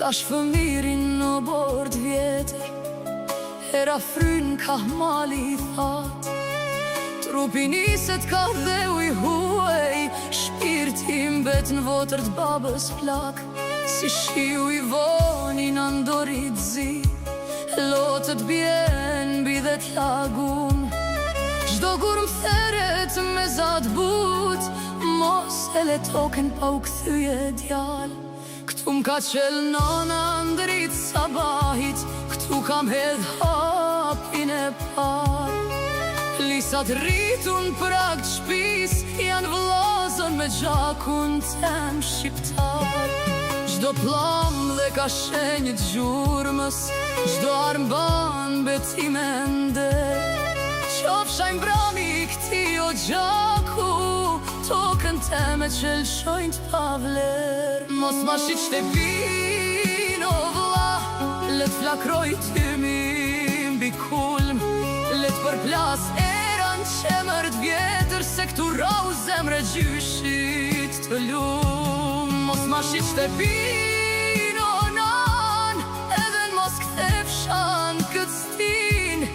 Thash fëmirin në bord vjetër, hera fryn ka mali that. Trupi niset ka dhe uj huej, shpirti mbet në votër t'babës plak. Si shiu I voni në ndorit zi, lotët bjen bidhet lagun. Çdo gur m'theret me zat but, mos e le token pa u kthyje djal. Këtu m'ka qel nana ndrit sabahit, këtu kam hedh hapin e par. Lisat rritun prag t'shpis, janë vllazën me gjakun tem shqiptar. Çdo plam dhe ka shenjë t'gjurmës, çdo armban betime nder. Qofshajnë brami këti o gjaku, tokën teme qelshojnë t'pavler. Mos ma shit shtepin o vlla, let flakroj tymi mbi kulm. Let përplas eran qemër t'vjetër, se këtu rau zemre gjyshit të lum. Mos ma shit shtepin o nan, edhe n'mos kthefshan këtë stin.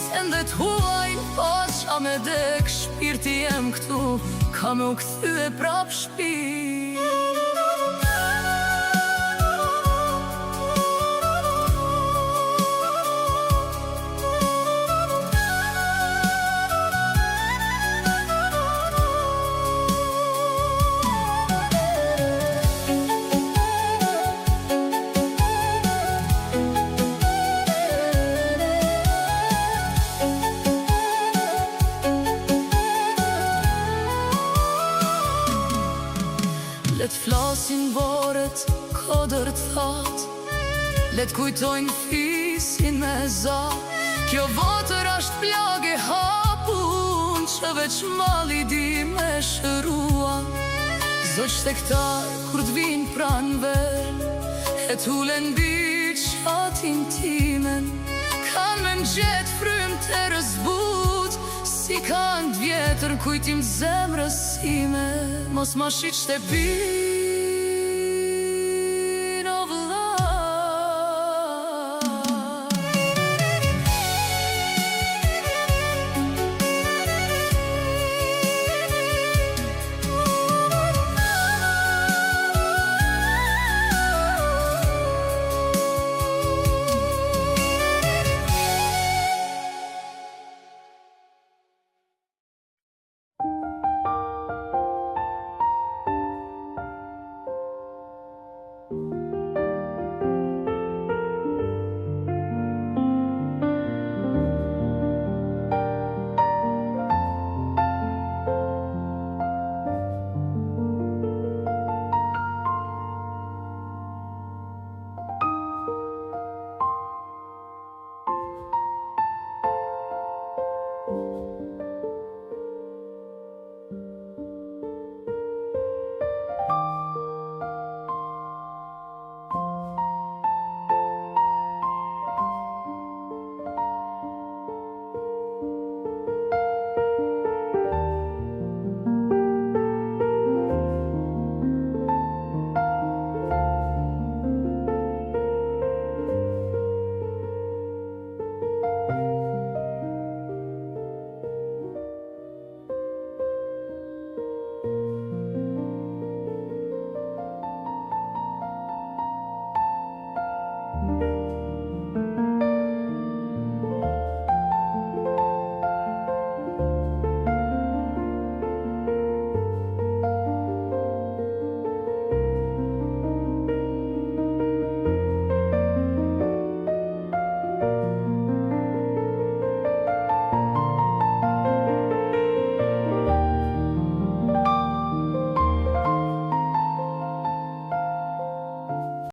Sendet huajnë pasha me dek, shpirti jem këtu, ka me u kthye prap shpi. Let flasin voret, kodër that, let kujtojnë fisin me za. Kjo votër asht plag e hapun, që veç mali di me shërua. Zoq shtektar kur t'vin pran vel, e t'ulen bi qatin timen. Kan me m'gjet frym të rëzbut, si kan t'vjetër kujtim zemrës sime. Mos ma shit shtepin